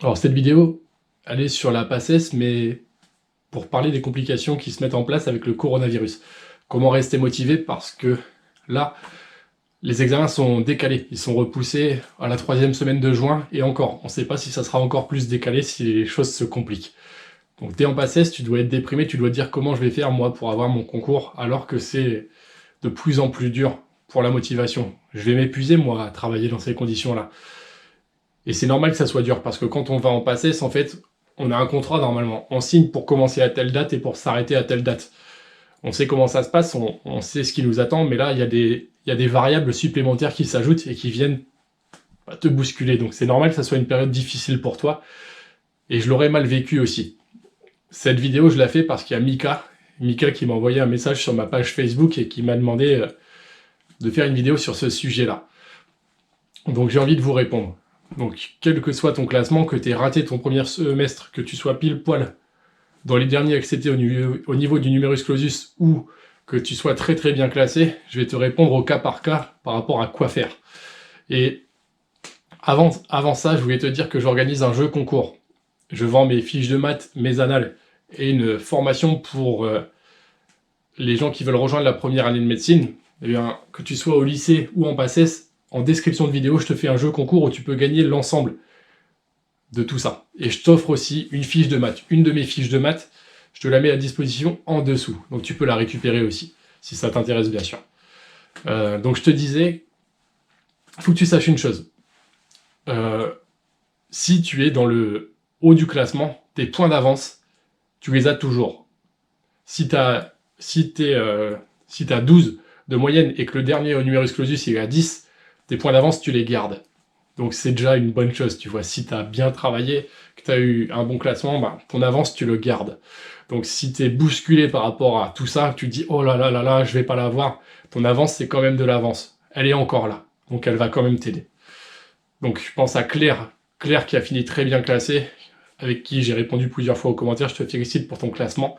Alors cette vidéo, elle est sur la PACES, mais pour parler des complications qui se mettent en place avec le coronavirus. Comment rester motivé parce que là, les examens sont décalés, ils sont repoussés à la 3e semaine de juin et encore, on ne sait pas si ça sera encore plus décalé si les choses se compliquent. Donc t'es en PACES, tu dois être déprimé, tu dois te dire comment je vais faire moi pour avoir mon concours alors que c'est de plus en plus dur pour la motivation. Je vais m'épuiser moi à travailler dans ces conditions-là. Et c'est normal que ça soit dur, parce que quand on va en PACES, en fait, on a un contrat normalement. On signe pour commencer à telle date et pour s'arrêter à telle date. On sait comment ça se passe, on sait ce qui nous attend, mais là, il y a des variables supplémentaires qui s'ajoutent et qui viennent te bousculer. Donc c'est normal que ça soit une période difficile pour toi, et je l'aurais mal vécu aussi. Cette vidéo, je la fais parce qu'il y a Mika qui m'a envoyé un message sur ma page Facebook et qui m'a demandé de faire une vidéo sur ce sujet-là. Donc j'ai envie de vous répondre. Donc, quel que soit ton classement, que tu aies raté ton premier semestre, que tu sois pile poil dans les derniers acceptés au niveau du numerus clausus ou que tu sois très très bien classé, je vais te répondre au cas par cas par rapport à quoi faire. Et avant ça, je voulais te dire que j'organise un jeu concours. Je vends mes fiches de maths, mes annales et une formation pour les gens qui veulent rejoindre la première année de médecine. Eh bien, que tu sois au lycée ou en PACES, en description de vidéo, je te fais un jeu concours où tu peux gagner l'ensemble de tout ça. Et je t'offre aussi une fiche de maths. Une de mes fiches de maths, je te la mets à disposition en dessous. Donc tu peux la récupérer aussi, si ça t'intéresse bien sûr. Donc je te disais, il faut que tu saches une chose. Si tu es dans le haut du classement, tes points d'avance, tu les as toujours. Si tu as, si t'as 12 de moyenne et que le dernier au numerus clausus il est à 10, tes points d'avance, tu les gardes. Donc c'est déjà une bonne chose, tu vois. Si tu as bien travaillé, que tu as eu un bon classement, bah, ton avance, tu le gardes. Donc si tu es bousculé par rapport à tout ça, tu te dis oh là là là là, je vais pas l'avoir, ton avance, c'est quand même de l'avance. Elle est encore là. Donc elle va quand même t'aider. Donc je pense à Claire qui a fini très bien classée, avec qui j'ai répondu plusieurs fois aux commentaires. Je te félicite pour ton classement.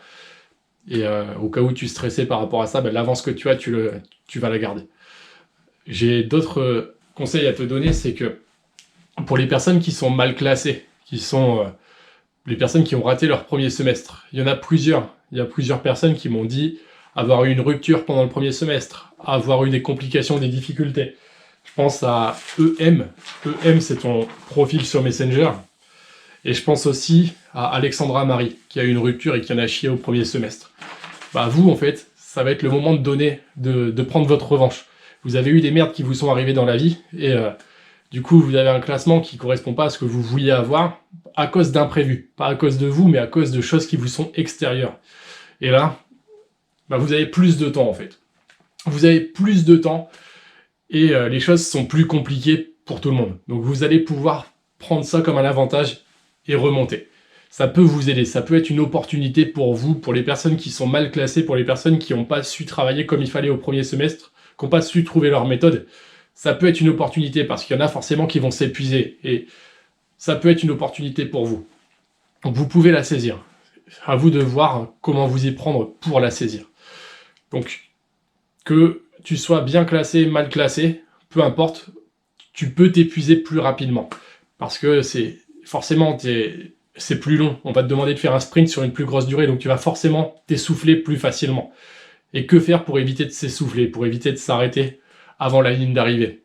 Et au cas où tu stressais par rapport à ça, bah, l'avance que tu as, tu vas la garder. J'ai d'autres conseils à te donner, c'est que pour les personnes qui sont mal classées, qui sont les personnes qui ont raté leur premier semestre. Il y en a plusieurs. Il y a plusieurs personnes qui m'ont dit avoir eu une rupture pendant le premier semestre, avoir eu des complications, des difficultés. Je pense à EM. EM, c'est ton profil sur Messenger. Et je pense aussi à Alexandra Marie, qui a eu une rupture et qui en a chié au premier semestre. Bah vous, en fait, ça va être le moment de donner, de prendre votre revanche. Vous avez eu des merdes qui vous sont arrivées dans la vie, et du coup, vous avez un classement qui correspond pas à ce que vous vouliez avoir à cause d'imprévus. Pas à cause de vous, mais à cause de choses qui vous sont extérieures. Et là, bah, vous avez plus de temps, en fait. Vous avez plus de temps et les choses sont plus compliquées pour tout le monde. Donc vous allez pouvoir prendre ça comme un avantage et remonter. Ça peut vous aider, ça peut être une opportunité pour vous, pour les personnes qui sont mal classées, pour les personnes qui n'ont pas su travailler comme il fallait au premier semestre, qui n'ont pas su trouver leur méthode. Ça peut être une opportunité parce qu'il y en a forcément qui vont s'épuiser et ça peut être une opportunité pour vous. Donc vous pouvez la saisir. À vous de voir comment vous y prendre pour la saisir. Donc que tu sois bien classé, mal classé, peu importe, tu peux t'épuiser plus rapidement. Parce que c'est forcément c'est plus long. On va te demander de faire un sprint sur une plus grosse durée, donc tu vas forcément t'essouffler plus facilement. Et que faire pour éviter de s'essouffler, pour éviter de s'arrêter avant la ligne d'arrivée?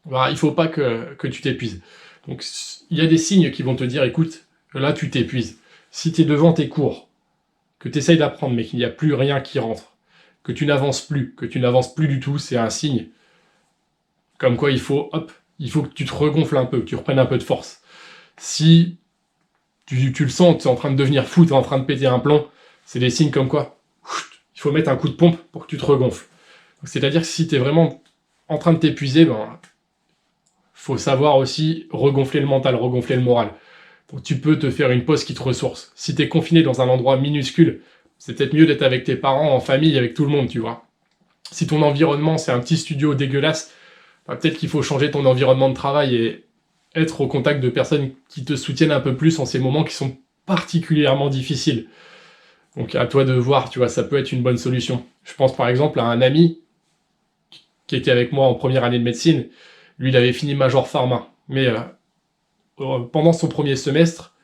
Voilà, il ne faut pas que tu t'épuises. Donc il y a des signes qui vont te dire, écoute, là tu t'épuises. Si tu es devant tes cours, que tu essayes d'apprendre mais qu'il n'y a plus rien qui rentre, que tu n'avances plus du tout, c'est un signe. Comme quoi il faut que tu te regonfles un peu, que tu reprennes un peu de force. Si tu le sens, tu es en train de devenir fou, tu es en train de péter un plomb, c'est des signes comme quoi il faut mettre un coup de pompe pour que tu te regonfles. C'est-à-dire que si tu es vraiment en train de t'épuiser, faut savoir aussi regonfler le mental, regonfler le moral. Donc tu peux te faire une pause qui te ressource. Si tu es confiné dans un endroit minuscule, c'est peut-être mieux d'être avec tes parents, en famille, avec tout le monde, tu vois. Si ton environnement, c'est un petit studio dégueulasse, peut-être qu'il faut changer ton environnement de travail et être au contact de personnes qui te soutiennent un peu plus en ces moments qui sont particulièrement difficiles. Donc à toi de voir, tu vois, ça peut être une bonne solution. Je pense par exemple à un ami qui était avec moi en première année de médecine. Lui, il avait fini Major Pharma. Mais pendant son premier semestre,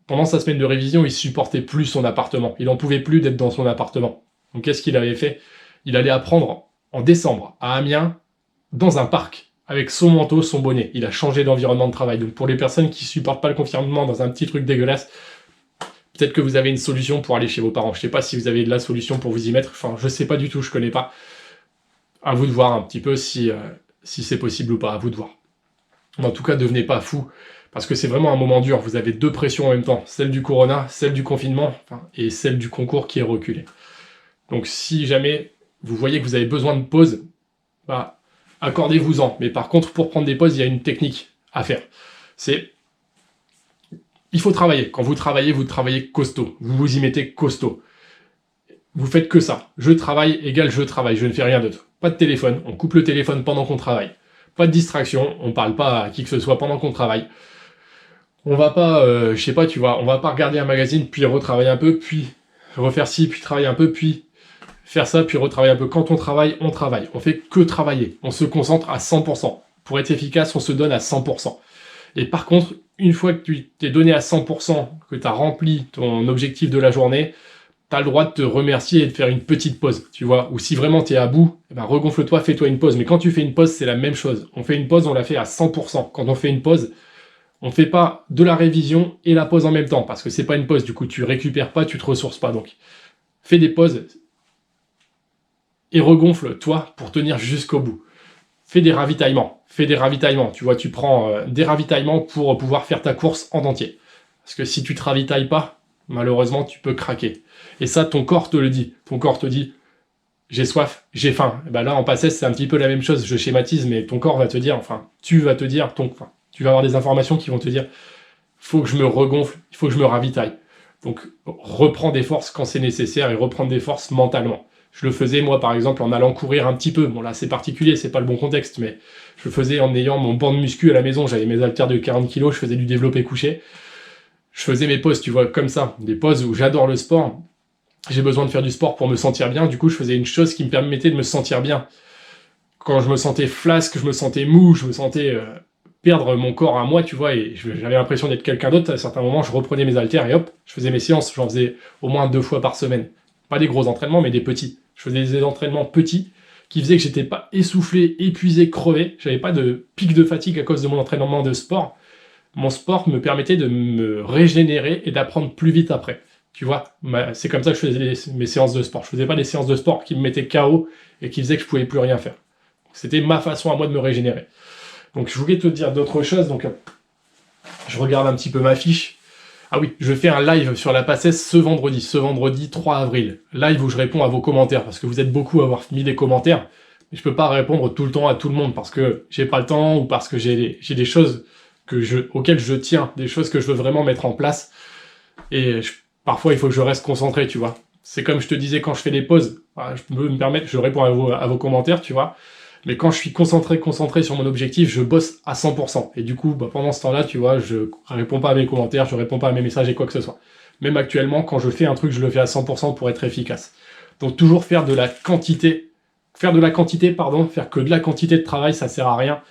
pendant sa semaine de révision, il supportait plus son appartement. Il n'en pouvait plus d'être dans son appartement. Donc qu'est-ce qu'il avait fait? Il allait apprendre en décembre à Amiens, dans un parc, avec son manteau, son bonnet. Il a changé d'environnement de travail. Donc pour les personnes qui supportent pas le confinement dans un petit truc dégueulasse, peut-être que vous avez une solution pour aller chez vos parents. Je sais pas si vous avez de la solution pour vous y mettre. Enfin, je sais pas du tout, je connais pas. À vous de voir un petit peu si c'est possible ou pas, à vous de voir. Mais en tout cas, devenez pas fou, parce que c'est vraiment un moment dur. Vous avez 2 pressions en même temps, celle du corona, celle du confinement, et celle du concours qui est reculée. Donc si jamais vous voyez que vous avez besoin de pause, bah, accordez-vous-en. Mais par contre, pour prendre des pauses, il y a une technique à faire. Il faut travailler. Quand vous travaillez costaud. Vous vous y mettez costaud. Vous faites que ça. Je travaille égale je travaille. Je ne fais rien d'autre. Pas de téléphone. On coupe le téléphone pendant qu'on travaille. Pas de distraction. On parle pas à qui que ce soit pendant qu'on travaille. On va pas, je sais pas, tu vois, on va pas regarder un magazine, puis retravailler un peu, puis refaire ci, puis travailler un peu, puis faire ça, puis retravailler un peu. Quand on travaille, on travaille. On fait que travailler. On se concentre à 100%. Pour être efficace, on se donne à 100%. Et par contre, une fois que tu t'es donné à 100%, que tu as rempli ton objectif de la journée, tu as le droit de te remercier et de faire une petite pause, tu vois. Ou si vraiment tu es à bout, eh ben regonfle-toi, fais-toi une pause. Mais quand tu fais une pause, c'est la même chose. On fait une pause, on la fait à 100%. Quand on fait une pause, on fait pas de la révision et la pause en même temps, parce que c'est pas une pause, du coup tu récupères pas, tu te ressources pas. Donc fais des pauses et regonfle-toi pour tenir jusqu'au bout. Fais des ravitaillements, tu vois, tu prends des ravitaillements pour pouvoir faire ta course en entier. Parce que si tu te ravitailles pas, malheureusement tu peux craquer. Et ça, ton corps te le dit. Ton corps te dit, j'ai soif, j'ai faim. Et ben là, en passesse, c'est un petit peu la même chose, je schématise, mais ton corps va te dire, tu vas avoir des informations qui vont te dire, faut que je me regonfle, il faut que je me ravitaille. Donc, reprends des forces quand c'est nécessaire et reprendre des forces mentalement. Je le faisais, moi, par exemple, en allant courir un petit peu. Bon, là, c'est particulier, c'est pas le bon contexte, mais je le faisais en ayant mon banc de muscu à la maison. J'avais mes haltères de 40 kg, je faisais du développé couché. Je faisais mes pauses, tu vois, comme ça. Des pauses où j'adore le sport. J'ai besoin de faire du sport pour me sentir bien. Du coup, je faisais une chose qui me permettait de me sentir bien. Quand je me sentais flasque, je me sentais mou, je me sentais perdre mon corps à moi, tu vois, et j'avais l'impression d'être quelqu'un d'autre. À certains moments, je reprenais mes haltères et hop, je faisais mes séances. J'en faisais au moins 2 fois par semaine. Pas des gros entraînements, mais des petits. Je faisais des entraînements petits qui faisaient que j'étais pas essoufflé, épuisé, crevé. J'avais pas de pic de fatigue à cause de mon entraînement de sport. Mon sport me permettait de me régénérer et d'apprendre plus vite après. Tu vois, c'est comme ça que je faisais mes séances de sport. Je faisais pas des séances de sport qui me mettaient KO et qui faisaient que je pouvais plus rien faire. C'était ma façon à moi de me régénérer. Donc je voulais te dire d'autres choses. Donc je regarde un petit peu ma fiche. Ah oui, je fais un live sur la PACES ce vendredi 3 avril. Live où je réponds à vos commentaires, parce que vous êtes beaucoup à avoir mis des commentaires. Mais je peux pas répondre tout le temps à tout le monde, parce que j'ai pas le temps, ou parce que j'ai des choses auxquelles je tiens, des choses que je veux vraiment mettre en place. Et parfois, il faut que je reste concentré, tu vois. C'est comme je te disais quand je fais des pauses. Je peux me permettre, je réponds à vos commentaires, tu vois. Mais quand je suis concentré sur mon objectif, je bosse à 100%. Et du coup, pendant ce temps-là, tu vois, je réponds pas à mes commentaires, je réponds pas à mes messages et quoi que ce soit. Même actuellement, quand je fais un truc, je le fais à 100% pour être efficace. Donc toujours faire que de la quantité de travail, ça sert à rien.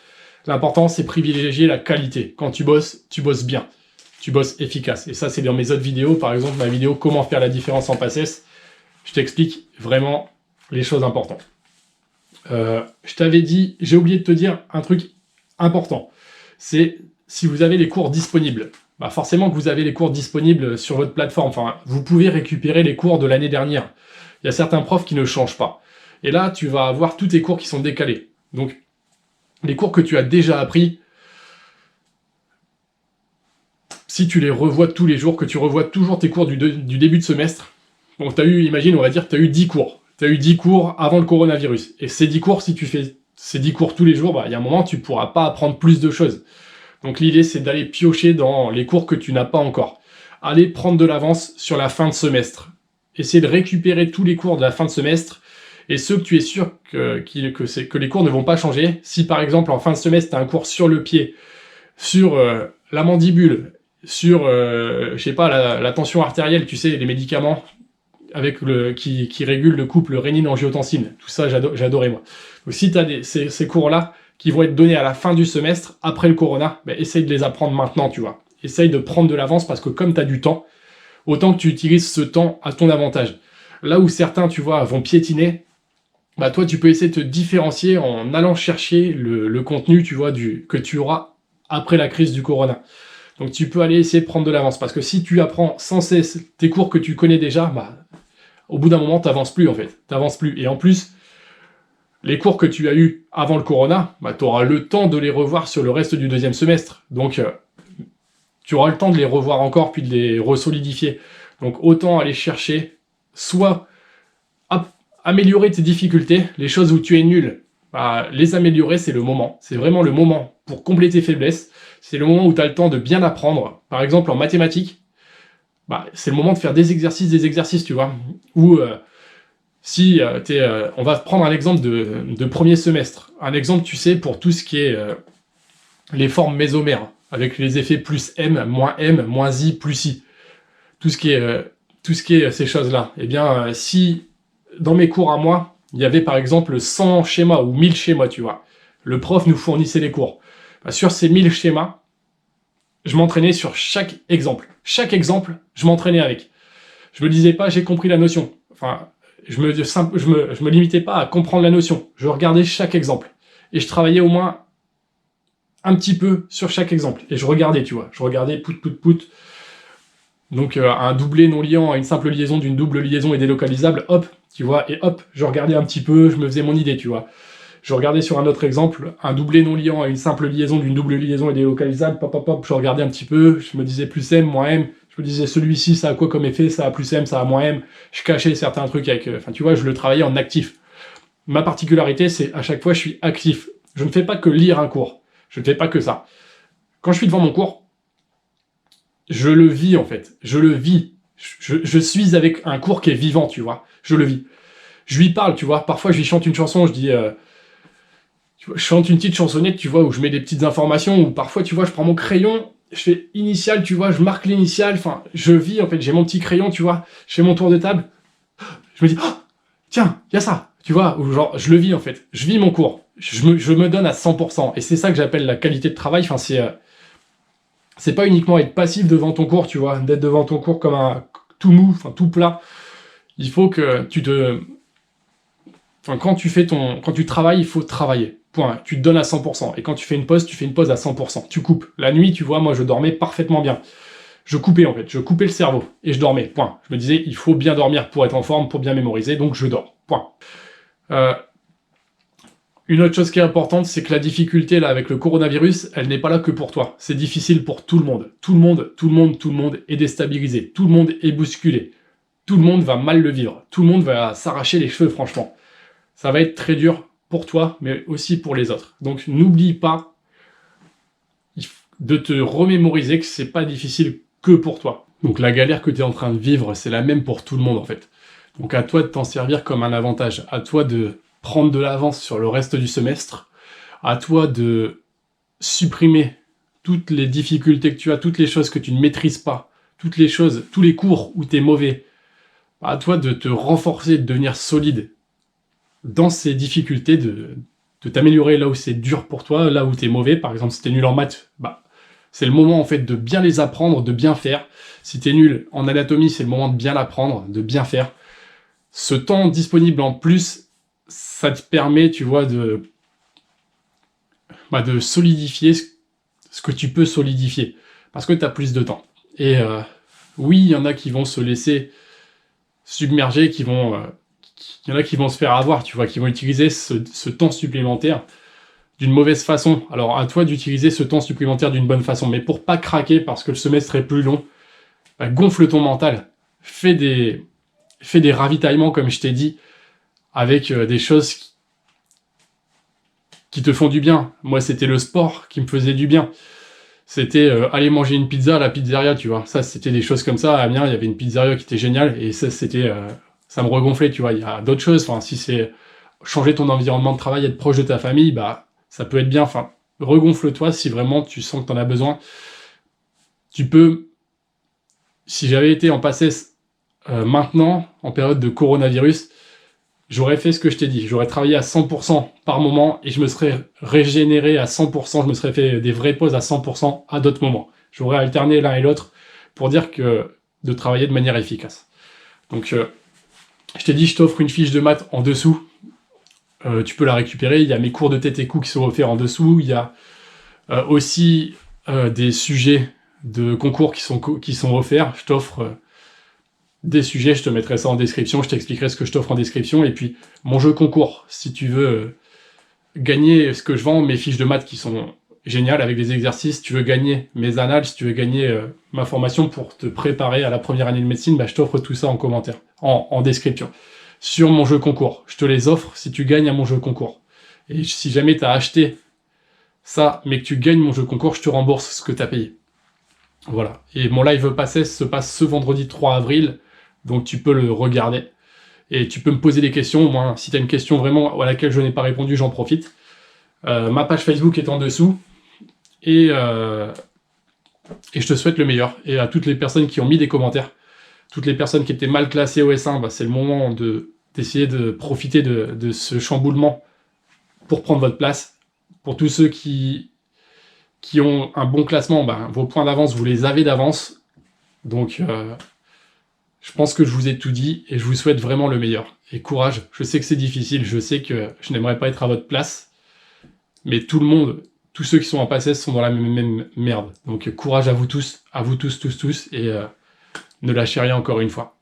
L'important, c'est privilégier la qualité. Quand tu bosses bien. Tu bosses efficace. Et ça, c'est dans mes autres vidéos. Par exemple, ma vidéo « Comment faire la différence en PACES », je t'explique vraiment les choses importantes. Je t'avais dit, j'ai oublié de te dire un truc important. C'est si vous avez les cours disponibles. Forcément que vous avez les cours disponibles sur votre plateforme. Vous pouvez récupérer les cours de l'année dernière. Il y a certains profs qui ne changent pas. Et là, tu vas avoir tous tes cours qui sont décalés. Donc, les cours que tu as déjà appris, si tu les revois tous les jours, que tu revois toujours tes cours du début de semestre, donc tu as eu, imagine, on va dire, tu as eu 10 cours. Tu as eu 10 cours avant le coronavirus. Et ces 10 cours, si tu fais ces 10 cours tous les jours, il y a un moment, tu pourras pas apprendre plus de choses. Donc l'idée, c'est d'aller piocher dans les cours que tu n'as pas encore. Aller prendre de l'avance sur la fin de semestre. Essayer de récupérer tous les cours de la fin de semestre et ceux que tu es sûr que les cours ne vont pas changer. Si par exemple, en fin de semestre, tu as un cours sur le pied, sur la mandibule, sur, je sais pas, la tension artérielle, tu sais, les médicaments qui régulent le couple rénine-angiotensine. Tout ça, j'adorais moi. Donc si tu as ces cours-là qui vont être données à la fin du semestre, après le corona, bah, essaye de les apprendre maintenant, tu vois. Essaye de prendre de l'avance parce que comme tu as du temps, autant que tu utilises ce temps à ton avantage. Là où certains, tu vois, vont piétiner, bah toi, tu peux essayer de te différencier en allant chercher le contenu, tu vois, que tu auras après la crise du corona. Donc tu peux aller essayer de prendre de l'avance. Parce que si tu apprends sans cesse tes cours que tu connais déjà, bah, au bout d'un moment, t'avances plus, en fait. T'avances plus. Et en plus, les cours que tu as eus avant le corona, bah, tu auras le temps de les revoir sur le reste du deuxième semestre. Donc, tu auras le temps de les revoir encore, puis de les resolidifier. Donc, autant aller chercher, soit améliorer tes difficultés, les choses où tu es nul, bah, les améliorer, c'est le moment. C'est vraiment le moment pour combler tes faiblesses. C'est le moment où tu as le temps de bien apprendre. Par exemple, en mathématiques, bah, c'est le moment de faire des exercices, tu vois. Ou si on va prendre un exemple de premier semestre. Un exemple, tu sais, pour tout ce qui est les formes mésomères, avec les effets plus M, moins I, plus I. Tout ce qui est ces choses-là. Eh bien, si dans mes cours à moi, il y avait par exemple 100 schémas ou 1000 schémas, tu vois. Le prof nous fournissait les cours. Bah, sur ces 1000 schémas, je m'entraînais sur chaque exemple. Chaque exemple, je m'entraînais avec. Je me disais pas, j'ai compris la notion. Enfin, je me limitais pas à comprendre la notion. Je regardais chaque exemple. Et je travaillais au moins un petit peu sur chaque exemple. Et je regardais, tu vois. Je regardais pout. Donc un doublé non liant à une simple liaison d'une double liaison est délocalisable, hop, tu vois, et hop, je regardais un petit peu, je me faisais mon idée, tu vois. Je regardais sur un autre exemple, un doublé non liant à une simple liaison d'une double liaison est délocalisable, hop, je regardais un petit peu, je me disais plus M, moins M, je me disais celui-ci ça a quoi comme effet, ça a plus M, ça a moins M, je cachais certains trucs avec, enfin tu vois, je le travaillais en actif. Ma particularité, c'est à chaque fois je suis actif. Je ne fais pas que lire un cours, je ne fais pas que ça. Quand je suis devant mon cours, je le vis en fait, je le vis. Je suis avec un cours qui est vivant, tu vois, je le vis. Je lui parle, tu vois, parfois je lui chante une chanson, je dis, tu vois, je chante une petite chansonnette, tu vois, où je mets des petites informations, ou parfois, tu vois, je prends mon crayon, je fais initial, tu vois, je marque l'initial, enfin, je vis, en fait, j'ai mon petit crayon, tu vois, je fais mon tour de table, je me dis, oh, tiens, il y a ça, tu vois, ou genre, je le vis, en fait, je vis mon cours, je me donne à 100%, et c'est ça que j'appelle la qualité de travail, enfin, c'est pas uniquement être passif devant ton cours, tu vois, d'être devant ton cours comme un tout mou, enfin, tout plat, il faut que enfin, quand tu travailles, il faut travailler. Point. Tu te donnes à 100%. Et quand tu fais une pause, tu fais une pause à 100%. Tu coupes. La nuit, tu vois, moi, je dormais parfaitement bien. Je coupais, en fait. Je coupais le cerveau. Et je dormais. Point. Je me disais, il faut bien dormir pour être en forme, pour bien mémoriser. Donc, je dors. Point. Euh, une autre chose qui est importante, c'est que la difficulté, là, avec le coronavirus, elle n'est pas là que pour toi. C'est difficile pour tout le monde. Tout le monde est déstabilisé. Tout le monde est bousculé. Tout le monde va mal le vivre. Tout le monde va s'arracher les cheveux, franchement. Ça va être très dur pour toi, mais aussi pour les autres. Donc n'oublie pas de te remémoriser que c'est pas difficile que pour toi. Donc la galère que tu es en train de vivre, c'est la même pour tout le monde en fait. Donc à toi de t'en servir comme un avantage, à toi de prendre de l'avance sur le reste du semestre, à toi de supprimer toutes les difficultés que tu as, toutes les choses que tu ne maîtrises pas, toutes les choses, tous les cours où tu es mauvais, à toi de te renforcer, de devenir solide dans ces difficultés, de t'améliorer là où c'est dur pour toi, là où t'es mauvais. Par exemple, si t'es nul en maths, bah, c'est le moment en fait de bien les apprendre, de bien faire. Si t'es nul en anatomie, c'est le moment de bien l'apprendre, de bien faire. Ce temps disponible en plus, ça te permet, tu vois, de solidifier ce que tu peux solidifier. Parce que t'as plus de temps. Et oui, il y en a qui vont se laisser submerger, il y en a qui vont se faire avoir, tu vois, qui vont utiliser ce temps supplémentaire d'une mauvaise façon. Alors à toi d'utiliser ce temps supplémentaire d'une bonne façon, mais pour pas craquer parce que le semestre est plus long, bah, gonfle ton mental, fais des ravitaillements comme je t'ai dit, avec des choses qui te font du bien. Moi c'était le sport qui me faisait du bien. C'était aller manger une pizza à la pizzeria, tu vois. Ça c'était des choses comme ça. À Amiens il y avait une pizzeria qui était géniale et ça c'était ça me regonflait, tu vois. Il y a d'autres choses. Enfin si c'est changer ton environnement de travail, être proche de ta famille, bah ça peut être bien. Enfin regonfle-toi si vraiment tu sens que t'en as besoin. Tu peux, si j'avais été en PACES maintenant, en période de coronavirus, j'aurais fait ce que je t'ai dit. J'aurais travaillé à 100% par moment et je me serais régénéré à 100%. Je me serais fait des vraies pauses à 100% à d'autres moments. J'aurais alterné l'un et l'autre pour dire que de travailler de manière efficace. Donc, je t'ai dit, je t'offre une fiche de maths en dessous. Tu peux la récupérer. Il y a mes cours de tête et coups qui sont offerts en dessous. Il y a aussi des sujets de concours qui sont offerts. Je t'offre des sujets, je te mettrai ça en description, je t'expliquerai ce que je t'offre en description, et puis mon jeu concours, si tu veux gagner ce que je vends, mes fiches de maths qui sont géniales avec des exercices, si tu veux gagner mes annales, si tu veux gagner ma formation pour te préparer à la première année de médecine, bah, je t'offre tout ça en commentaire, en description. Sur mon jeu concours, je te les offre si tu gagnes à mon jeu concours. Et si jamais tu as acheté ça, mais que tu gagnes mon jeu concours, je te rembourse ce que tu as payé. Voilà. Et mon live passé se passe ce vendredi 3 avril, donc tu peux le regarder. Et tu peux me poser des questions. Moi, si tu as une question vraiment à laquelle je n'ai pas répondu, j'en profite. Ma page Facebook est en dessous. Et je te souhaite le meilleur. Et à toutes les personnes qui ont mis des commentaires, toutes les personnes qui étaient mal classées au S1, bah, c'est le moment d'essayer de profiter de ce chamboulement pour prendre votre place. Pour tous ceux qui ont un bon classement, bah, vos points d'avance, vous les avez d'avance. Donc, je pense que je vous ai tout dit et je vous souhaite vraiment le meilleur. Et courage, je sais que c'est difficile, je sais que je n'aimerais pas être à votre place, mais tout le monde, tous ceux qui sont en PACES sont dans la même merde. Donc courage à vous tous, tous, et ne lâchez rien encore une fois.